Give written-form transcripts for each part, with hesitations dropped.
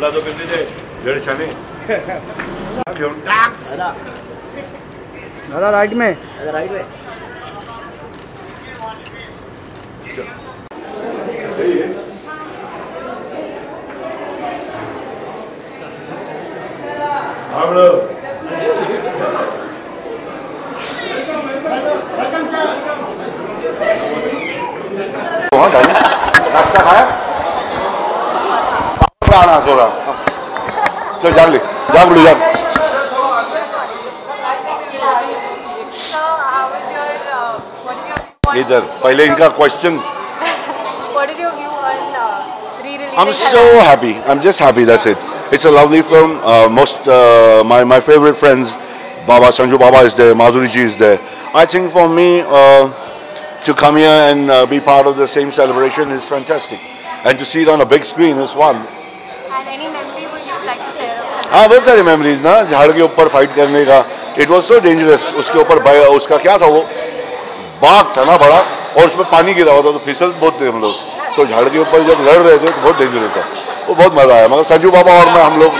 थोड़ा तो करने दे जड़ चने दादा राइट में राइट में हम लोग नाश्ता खाया आना सो रहा चल जाग ले जाग बड़ू जाग इधर पहले इनका question I'm so happy. I'm just happy. That's it. It's a lovely film. My favorite friends, Baba Sanju Baba is there, Madhuri ji is there. I think for me to come here and be part of the same celebration is fantastic, and to see it on a big screen is one. And any memory would you like to share? हाँ बहुत सारी memories ना झाड़ के ऊपर fight करने का. It was so dangerous. उसके ऊपर उसका क्या था वो बाग था ना बड़ा और उसमें पानी गिरा हुआ था तो फिसल बहुत थे हम लोग. तो झाड़ के ऊपर जब लड़ रहे थे तो बहुत डेंजरस था. वो बहुत मजा आया. मगर संजू बाबा और मैं हम लोग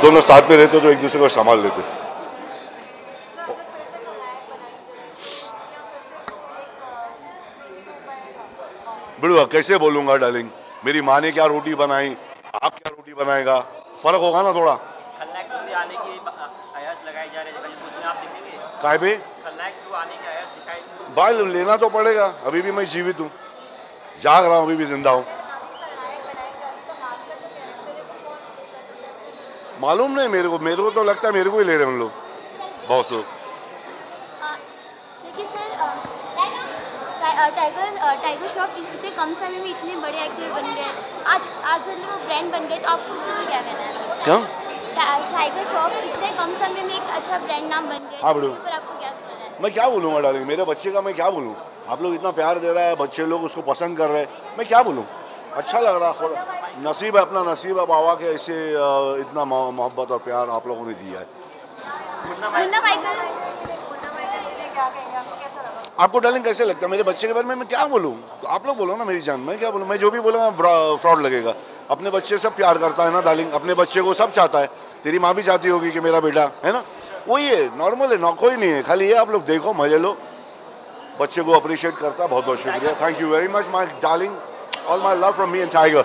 दोनों साथ में रहते तो एक दूसरे को संभाल लेते. बिल्कुल कैसे बोलूँगा डार्लिंग. मेरी माँ ने क्या रोटी बनाई आप क्या रोटी बनाएगा फर्क होगा ना थोड़ा. आने की आयास लगाई जा रही है उसमें आप दिखेंगे काय पे आने की आयास दिखाई बाल लेना तो पड़ेगा. अभी भी मैं जीवित हूँ जाग रहा हूँ अभी भी जिंदा हूँ. मालूम नहीं मेरे को तो लगता है मेरे को ही ले रहे हैं उन लोग बहुत लोग. देखिए सर टाइगर श्रॉफ इतने कम समय में इतने बड़े एक्टर बन गए. आज मतलब वो ब्रांड बन गए तो आपको उसमें क्या कहना है? क्या टाइगर श्रॉफ इतने कम समय में एक अच्छा ब्रांड नाम बन गया. हाँ पर आपको क्या कहना है? मैं क्या बोलूँगा डार्लिंग. मेरे बच्चे का मैं क्या बोलूँ. आप लोग इतना प्यार दे रहा है बच्चे लोग उसको पसंद कर रहे हैं. मैं क्या बोलूँ. अच्छा लग रहा है. नसीब है अपना नसीब है बाबा के ऐसे इतना मोहब्बत और प्यार आप लोगों ने दिया है. आपको डार्लिंग कैसे लगता है मेरे बच्चे के बारे में. मैं क्या बोलूँ. तो आप लोग बोलो ना मेरी जान. मैं क्या बोलूँ. मैं जो भी बोलूँगा फ्रॉड लगेगा. अपने बच्चे सब प्यार करता है ना डार्लिंग. अपने बच्चे को सब चाहता है. तेरी माँ भी चाहती होगी कि मेरा बेटा है ना. वही है नॉर्मल है. कोई नहीं है. खाली ये आप लोग देखो मजे लो. बच्चे को अप्रिशिएट करता. बहुत बहुत शुक्रिया. Thank you very much my darling. All my love from me and tiger.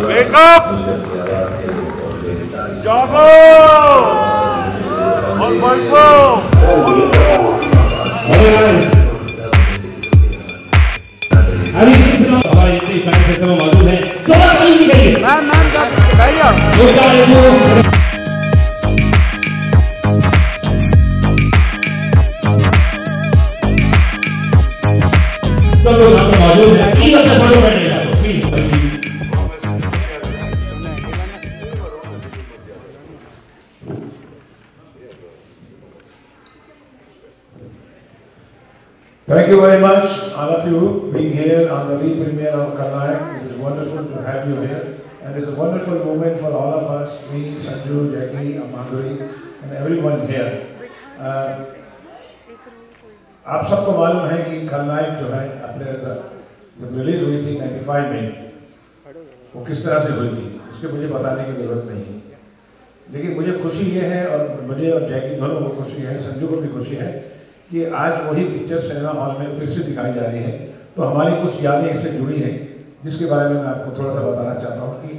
Wake up! जागो! और बैठो! हमारे जितने फैंस सब मौजूद हैं सब ताली निकालिए सब लोग यहाँ पे मौजूद हैं. प्लीज अपने सामने बैठिएगा. Please Thank you very much, all of you, being here on the re-premiere of Khalnaik. It is wonderful to have you here, and it's a wonderful moment for all of us, me, Sanju, Jackie, Madhuri, and everyone here. आप सबको मालूम है कि खलनायक जो है अपने जब रिलीज हुई थी 95 में, वो किस तरह से हुई थी उसके मुझे बताने की ज़रूरत नहीं है। लेकिन मुझे खुशी ये है, और मुझे और जैकी दोनों को खुशी है, संजू को भी खुशी है कि आज वही पिक्चर सिनेमा हॉल में फिर से दिखाई जा रही है। तो हमारी कुछ यादें इससे जुड़ी हैं जिसके बारे में मैं आपको थोड़ा सा बताना चाहता हूँ कि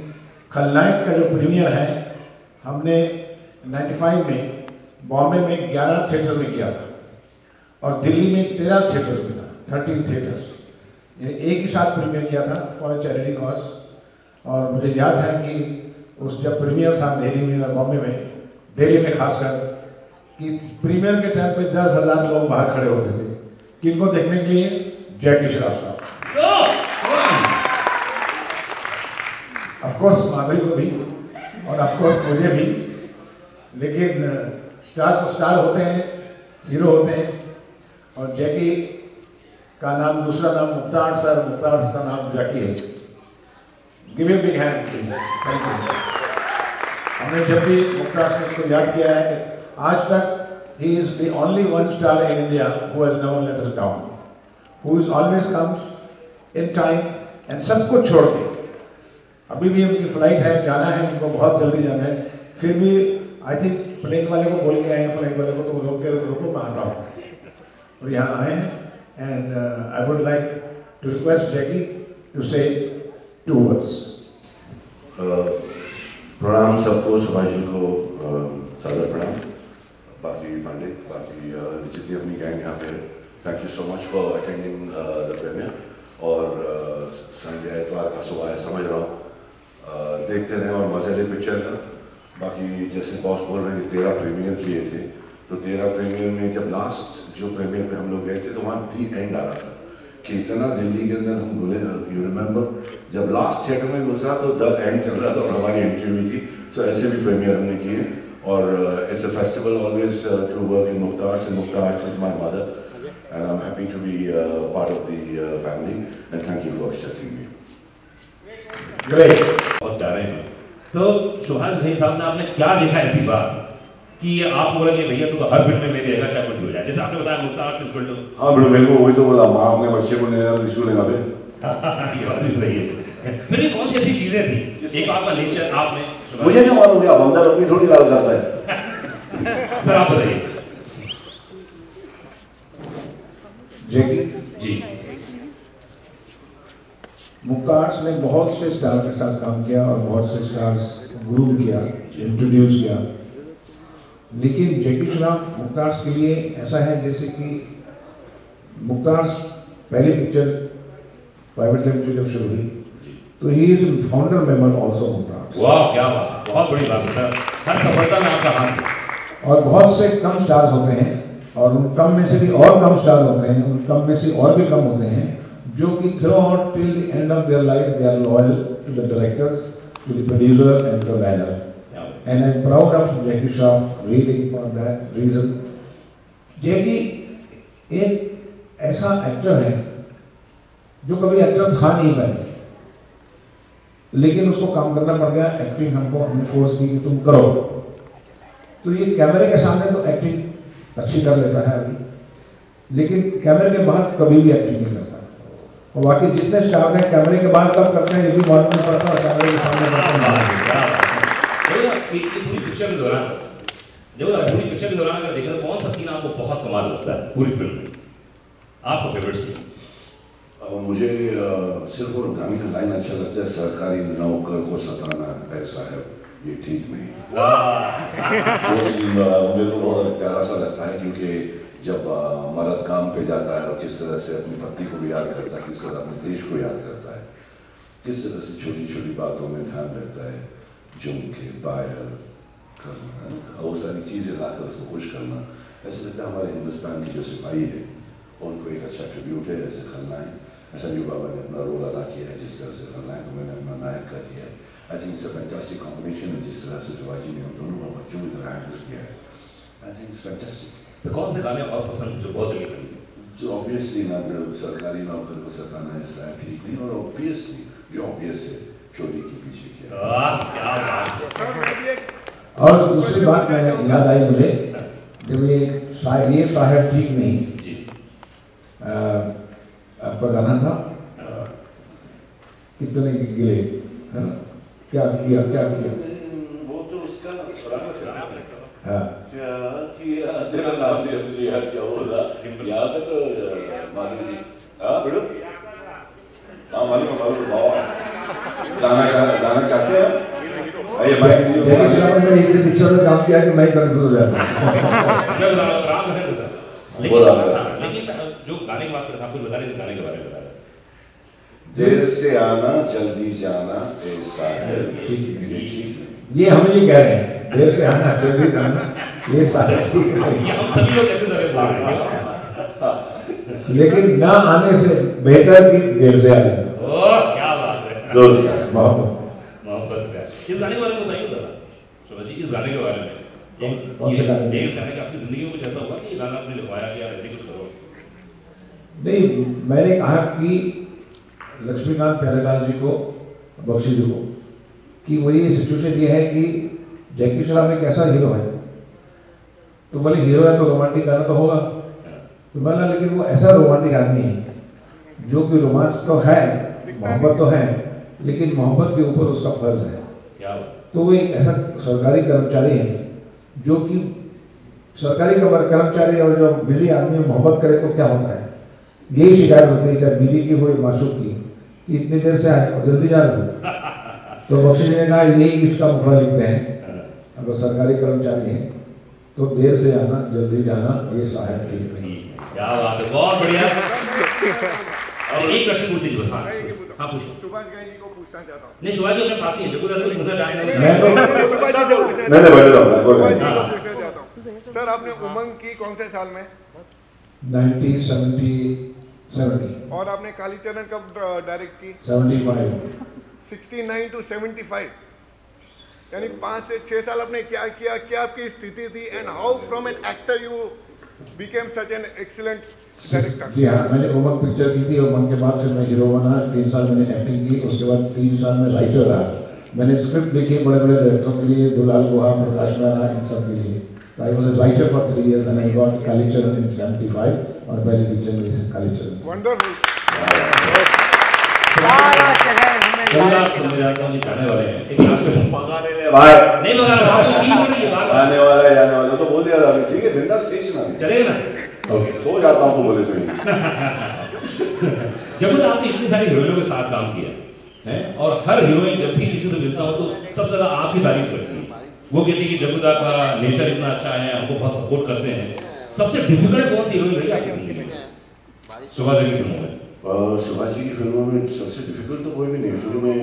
खलनायक का जो प्रीमियर है हमने 95 में बॉम्बे में 11 थिएटर में किया था और दिल्ली में 13 थिएटर में था, 13 थिएटर्स, एक ही साथ प्रीमियर किया था फॉर अ चैरिटी कॉज। और मुझे याद है कि उस जब प्रीमियर था दिल्ली में और बॉम्बे में, दिल्ली में खासकर, कि प्रीमियर के टाइम पे 10,000 लोग बाहर खड़े होते थे किनको देखने के लिए, जैकी श्रॉफ साहब, ऑफकोर्स माधुरी को भी और ऑफकोर्स मुझे भी। लेकिन स्टार तो स्टार होते हैं, हीरो होते हैं, और जैकी का नाम, दूसरा नाम मुख्तार सर, मुख्तार का नाम जैकी है। Give a big hand please, thank you. हमने जब भी मुख्तार सर को याद किया है, आज तक he is the only one star in India who has never let us down, who is always comes in time and सब कुछ छोड़ के, अभी भी उनकी फ्लाइट है, जाना है उनको, बहुत जल्दी जाना है, फिर भी आई थिंक प्लेन वाले को बोल के आए हैं, फ्लाइट वाले को, तो रोक के रुको मैं आता हूँ, और यहाँ आए हैं। And I would like to request Jackie to say 2 words। प्रणाम सबको, सुभाष जी को सादर प्रणाम, बाकी पंडित, बाकी जितनी अपनी गैंग यहाँ पे, thank you so much for attending the premiere. और संजय इतवार का सुबह है, समझ रहा हूँ, देखते रहें और मजे ले पिक्चर का। बाकी जैसे बॉस बोल रहे हैं कि 13 प्रीमियर किए थे, तो 13 प्रीमियर में जब लास्ट जो प्रीमियर में हम लोग गए थे तो वहाँ दी एंड आ रहा था कि इतना दिल्ली के अंदर हम बोले, यू रिमेंबर जब लास्ट थिएटर में घुसा तो द एंड चल रहा था और हमारी एंट्री हुई थी। सो ऐसे भी प्रीमियर हमने किए, और it's a festival always to work in Mukta Arts, and Mukta Arts is my mother and I am happy to be part of the family and thank you for accepting me. Great, बहुत प्यारे हैं। तो सुभाष भाई साहब ने आपने क्या देखा ऐसी बात कि आप बोलेंगे भैया तो हर फिल्म में मेरे देखना चाहे कुछ भी हो जाए, जैसे आपने बताया मुख्तार से फिल्म। हाँ बेटा, मेरे को वही तो बोला, माँ अपने बच्चे को ले रिश्तू लेना पे। ये बात भी सही है। फिर कौन सी ऐसी चीजें थी, एक आपका लेक्चर आपने, मुझे क्या मालूम, आप हमदर्द अपनी थोड़ी लाल करता है। सर आप बताइए। जैकी जी, मुक्ता आर्ट्स ने बहुत से स्टार के साथ काम किया और बहुत से स्टार्स ग्रूम किया, इंट्रोड्यूस किया, लेकिन जैकी श्रॉफ मुक्ता आर्ट्स के लिए ऐसा है जैसे कि मुक्ता आर्ट्स पहली पिक्चर प्राइवेट लिमिटेड जब शुरू हुई तो he is founder member also Mukta arts. वाह क्या बात, बहुत बड़ी बात है, हर सफलता में आपका हाथ है। और बहुत से कम स्टार्स होते हैं, और उन कम में से भी और कम स्टार होते हैं, उन कम में से और भी कम होते हैं जो कि throughout till the end of their life they are loyal to the directors, to the producer and the writer, and I am proud of Jackie Shroff really for that reason. Jackie एक ऐसा एक्टर है जो कभी एक्टर था नहीं पहले, लेकिन उसको काम करना पड़ गया, एक्टिंग हमको हमने फोर्स की कि तुम करो, तो ये कैमरे के सामने तो एक्टिंग अच्छी कर लेता है अभी, लेकिन कैमरे के बाहर कभी भी एक्टिंग नहीं करता। और बाकी जितने स्टार्स हैं कैमरे के बाहर कब करते हैं ये भी मालूम नहीं पड़ता, और कैमरे के सामने पूरी पिक्चर के दौरान, जब पूरी पिक्चर के दौरान अगर देखा तो कौन सा सीन आपको बहुत कमाल लगता है पूरी फिल्म में, आपका फेवरेट सीन? मुझे सिर्फ और गाने का लाइन अच्छा लगता है, सरकारी नौकर को सताना ऐसा है ये ठीक नहीं। वो सीन मेरे को बहुत प्यारा सा लगता है, क्योंकि जब मर्द काम पे जाता है और किस तरह से अपनी पत्नी को भी याद करता है, किस तरह अपने देश को याद करता है, किस तरह से छोटी छोटी बातों में ध्यान रहता है, झुमके पायल करना, वो सारी चीज़ें लाकर उसको खुश करना, ऐसा लगता है हमारे हिंदुस्तान की जो सिपाही है उनको एक अच्छा ट्रिब्यूट है। ऐसे खलनायक, संजू बाबा ने अपना रोल अदा किया है, जिस तरह से खलनायक तो मैंने अपना नायक का किया है। I think it's a fantastic combination है, जिस तरह से शिवाजी ने दोनों बच्चों की तरह हैंडल किया है। I think it's fantastic. तो कौन से गाने और पसंद जो बहुत लगे? जो ऑब्वियसली ना सरकारी नौकर को सताना ऐसा है ठीक नहीं, और ऑब्वियसली जो ऑब्वियस है चोरी के पीछे किया। और दूसरी बात मैं याद आई मुझे, जब ये साहब ठीक नहीं, आपका गाना था कितने गिले, है ना? क्या किया वो तो उसका हाँ क्या किया तेरा नाम लिया तुझे याद क्या होगा याद है तो मालूम जी हाँ बेटो हाँ मालूम गाना चाहते हैं अरे भाई जैकी श्रॉफ ने मैंने इतने पिक्चर में काम किया कि मैं कंफ्यूज हो जाता लेकिन जो गाने की बात करता आपको बता रहे इस गाने के बारे में बता रहे देर से आना जल्दी जाना ऐसा है ये हम ये कह रहे हैं, देर से आना जल्दी जाना ये सारे ठीक है, ये हम सभी लोग कहते हैं बोल रहे हैं लेकिन ना आने से बेहतर कि देर से आने। ओह क्या बात है दोस्त मोहब्बत इस गाने के बारे में बताइए जरा शोभा जी, इस गाने के बारे में कौन से गाने? देर से आने का आपकी जिंदगी में कुछ ऐसा हुआ कि ये गाना आपने लिखवाया कि यार ऐसे कुछ करो? नहीं, मैंने कहा कि लक्ष्मीकांत प्यारेलाल जी को, बख्शी जी को, कि वही सिचुएशन ये है कि जैकी श्रॉफ एक ऐसा हीरो है, तो बोले हीरो है तो रोमांटिक गाना तो होगा, तो बोला लेकिन वो ऐसा रोमांटिक आदमी है जो कि रोमांस तो है, मोहब्बत तो है, लेकिन मोहब्बत के ऊपर उसका फर्ज है। क्या हुआ? तो वो एक ऐसा सरकारी कर्मचारी है जो कि सरकारी कर्मचारी और जो बिजी आदमी मोहब्बत करे तो क्या होता है, यही शिकायत होती है चाहे बीवी की हो या मासूक की, कि इतनी देर से आए और जल्दी जा रहे हो। तो बख्शी ने कहा यही इसका मुखड़ा लिखते हैं, अगर सरकारी कर्मचारी हैं तो देर से आना जल्दी जाना ये साहब की। क्या बात है, बहुत बढ़िया। और एक प्रश्न पूछ लीजिए बस। हाँ पूछिए। सुभाष घई जी को पूछना चाहता हूँ। नहीं सुभाष जी अपने पास ही है, जब पूछना चाहेंगे मैं तो सुभाष जी से पूछना चाहता हूँ। सर आपने उमंग की कौन से साल में? 1970 और आपने कालीचरण कब डायरेक्ट की? 75 69 to 75 यानी 5 से 6 साल आपने क्या किया, क्या आपकी स्थिति थी, and how from an actor you became such an excellent director? जी हाँ, मैंने उमंग पिक्चर की थी, उमंग के बाद फिर मैं हीरो बना, 3 साल मैंने एक्टिंग की, उसके बाद 3 साल में राइटर रहा। मैंने स्क्रिप्ट लिखी बड़े बड़े डायरेक्टरों के लिए, दुलाल गुहा, प्रकाश राणा, इन सब के लिए। I was a writer for 3 years and I got Kalicharan in 75 और पहली पिक्चर मेरी कालीचरण। वंडरफुल। जाने वाले हैं एक लास्ट क्वेश्चन भाई नहीं मगर आपको की बोल रही है बात आने वाला तो बोल दिया था अभी, ठीक है बिंदास स्टेशन आ चलेगा ना? ओके सो जाता हूँ तो बोले तो जब आपने इतनी सारी हीरोइनों के साथ काम किया है और हर हीरोइन जब भी किसी से मिलता हो तो सबसे ज्यादा आपकी तारीफ करती है, वो कहती है कि जगुदा का नेचर इतना अच्छा है, हमको बहुत सपोर्ट करते हैं। सबसे डिफिकल्ट कौन सी हीरोइन रही आपकी जिंदगी में? सुभाष जी की फिल्मों में सुभाष जी की फिल्मों में सबसे डिफिकल्ट तो कोई भी नहीं, शुरू में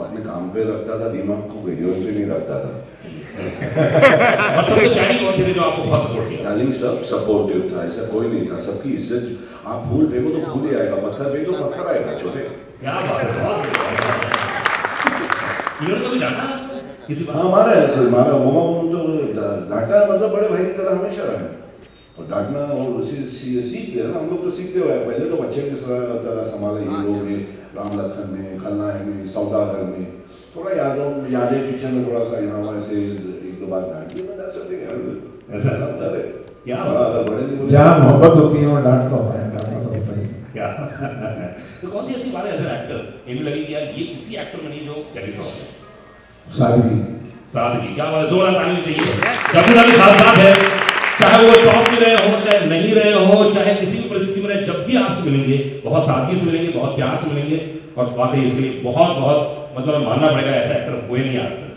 अपने काम पे रखता था दिमाग को, हीरोइन पे नहीं रखता था। और सबसे प्यारी कौन सी थी जो आपको बहुत सपोर्ट किया? डार्लिंग सब सपोर्टिव था, ऐसा कोई नहीं था, सबकी इज्जत। आप फूल फेंको तो फूल ही आएगा, पत्थर फेंको तो पत्थर आएगा छोटे। क्या बात है, बहुत हीरोइन को भी जाना किसी बात? हमारा ऐसे हमारा मोमा तो डांटा मतलब बड़े भाई की तरह हमेशा रहा है, और डांटना और सीख गया ना, हम लोग तो सीखते हुए पहले तो बच्चे की तरह संभाले, हीरो में, राम लखन में, खलनायक में, सौदागर में, थोड़ा यादें पिक्चर में थोड़ा सा यहाँ ऐसे 1-2 बार डांट दी, ऐसा है क्या बड़े जहाँ मोहब्बत होती है वो डांट तो होता है, डांटना तो होता ही है। क्या तो कौन सी ऐसी बात है एज एक्टर ये भी लगी कि यार ये किसी एक्टर में नहीं जो जैकी श्रॉफ है? सादगी क्या बात है, जोरदार ताली चाहिए। जगुदा की खास बात है, चाहे वो टॉप में रहे हो चाहे नहीं रहे हो, चाहे किसी भी परिस्थिति में रहे, जब भी आपसे मिलेंगे बहुत सादगी से मिलेंगे, बहुत प्यार से मिलेंगे, और वाकई इसलिए बहुत बहुत मतलब मानना पड़ेगा ऐसा एक्टर हुए नहीं आज से।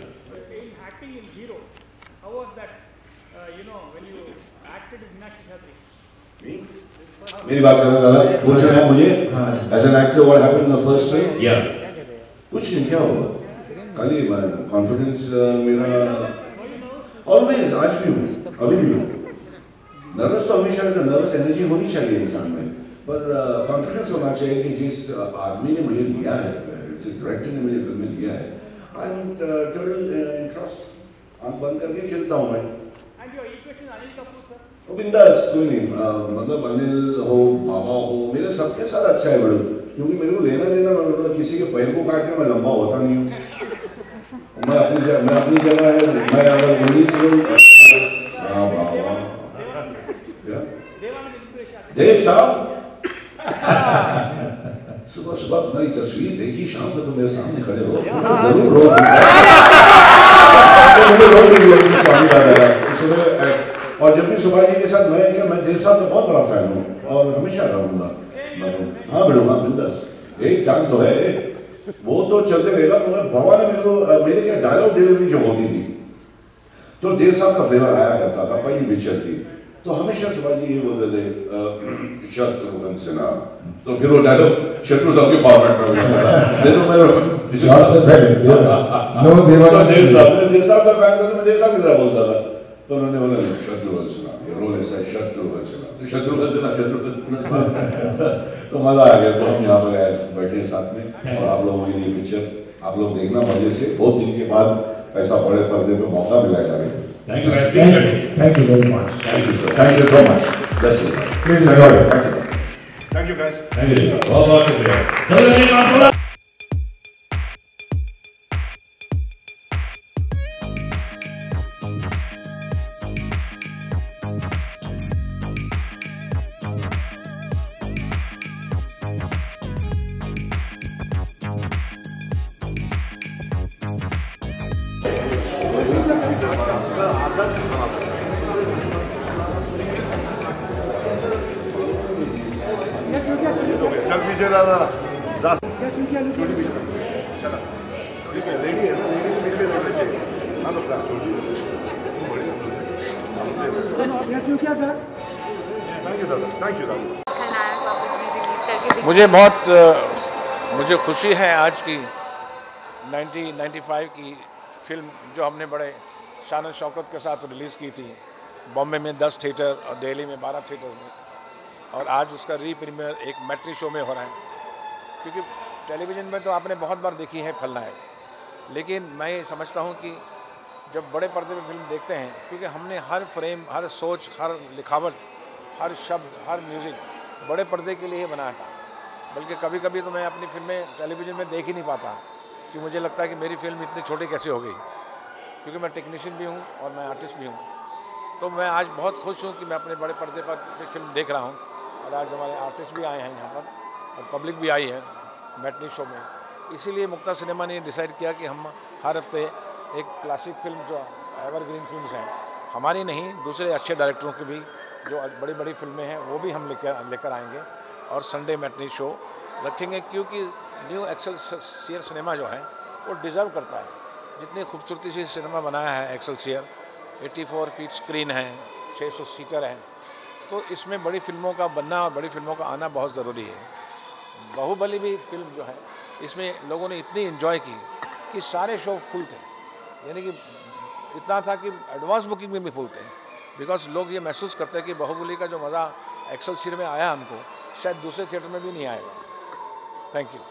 मेरी बात करना दादा पूछ रहे हैं मुझे as an actor what happened in the first film? या कुछ नहीं, क्या होगा, खाली कॉन्फिडेंस मेरा ऑलवेज, आज भी हूँ, अभी भी हूँ। नर्वस तो हमेशा रहता, नर्वस एनर्जी होनी चाहिए इंसान में, पर कॉन्फिडेंस होना चाहिए कि जिस आदमी ने मुझे लिया है, जिस डायरेक्टर ने मुझे फिल्म में लिया है, आई एम टोटल इंटरेस्ट, आँख बंद करके खेलता हूँ मैं। वो बिंदास, कोई नहीं, मतलब अनिल हो, बाबा हो, मेरे सबके साथ अच्छा है बड़ू, क्योंकि मेरे को लेना देना, मतलब किसी के पैर को काट के मैं लंबा होता नहीं हूँ। मैं अपनी जगह है, मैं अगर 19 देव साहब सुबह सुबह तुम्हारी तस्वीर देखी, शाम को तुम मेरे सामने खड़े हो, जरूर रो और जब भी सुभाष जी के साथ मैं जेल साहब का बहुत बड़ा फैन हूँ और हमेशा रहूँगा। हाँ बिल्कुल बिंदास, एक टाइम तो है वो तो चलते रहेगा, मगर भगवान ने मेरे को मेरे क्या डायलॉग डिलीवरी जो होती थी तो जेल साहब का फ्लेवर आया करता था, पहली पिक्चर थी तो हमेशा सुभाष जी ये बोलते थे शत्रुघ्न सिन्हा, तो फिर वो डायलॉग शत्रु साहब के फॉर्मेट में जेल साहब का फैन था तो मैं जेल साहब की तरह बोलता था, तो उन्होंने बोला शत्रुघ्न सिन्हा, ये रोल ऐसा है शत्रुघ्न सिन्हा, तो शत्रुघ्न सिन्हा तो मजा आ गया। तो हम यहाँ पर आए बैठे साथ में और आप लोगों के लिए पिक्चर आप लोग देखना मजे से, बहुत दिन के बाद ऐसा बड़े पर्दे पे मौका मिला है। Thank you very much. Thank you, sir. Thank you so much. Bless you. Please enjoy it. Thank you, guys. Thank you, बहुत बहुत शुक्रिया। चल पीछे दादा छोटी बीच में चला ठीक है, रेडी है ना, रेडी तो मेरे पे रहना चाहिए। हाँ तो क्लास छोटी थैंक यू दादा, थैंक यू दादा। मुझे खुशी है आज की 1995 की फिल्म जो हमने बड़े शान शौकत के साथ रिलीज़ की थी, बॉम्बे में 10 थिएटर और दिल्ली में 12 थिएटर में, और आज उसका रीप्रीमियर एक मैट्री शो में हो रहा है। क्योंकि टेलीविज़न में तो आपने बहुत बार देखी है खलनायक, लेकिन मैं ये समझता हूँ कि जब बड़े पर्दे पे फिल्म देखते हैं, क्योंकि हमने हर फ्रेम, हर सोच, हर लिखावट, हर शब्द, हर म्यूज़िक बड़े पर्दे के लिए ही बनाया था। बल्कि कभी कभी तो मैं अपनी फिल्में टेलीविज़न में देख ही नहीं पाता कि मुझे लगता है कि मेरी फिल्म इतनी छोटी कैसे हो गई, क्योंकि मैं टेक्नीशियन भी हूँ और मैं आर्टिस्ट भी हूँ। तो मैं आज बहुत खुश हूँ कि मैं अपने बड़े पर्दे पर फिल्म देख रहा हूँ, और आज हमारे आर्टिस्ट भी आए हैं यहाँ पर और पब्लिक भी आई है मैटनी शो में। इसीलिए मुक्ता सिनेमा ने डिसाइड किया कि हम हर हफ्ते एक क्लासिक फिल्म जो एवरग्रीन फिल्म्स हैं, हमारी नहीं, दूसरे अच्छे डायरेक्टरों की भी जो बड़ी बड़ी फिल्में हैं वो भी हम लेकर आएंगे और संडे मैटनी शो रखेंगे। क्योंकि न्यू एक्सेलसियर सिनेमा जो है वो डिज़र्व करता है। जितनी खूबसूरती से सिनेमा बनाया है एक्सेलसियर, 84 फीट स्क्रीन है, 600 सीटर हैं, तो इसमें बड़ी फिल्मों का बनना और बड़ी फिल्मों का आना बहुत ज़रूरी है। बाहुबली भी फिल्म जो है, इसमें लोगों ने इतनी एंजॉय की कि सारे शो फुल थे, यानी कि इतना था कि एडवांस बुकिंग में भी फुल थे। बिकॉज लोग ये महसूस करते हैं कि बाहुबली का जो मज़ा एक्सेलसियर में आया हमको, शायद दूसरे थिएटर में भी नहीं आएगा। Thank you.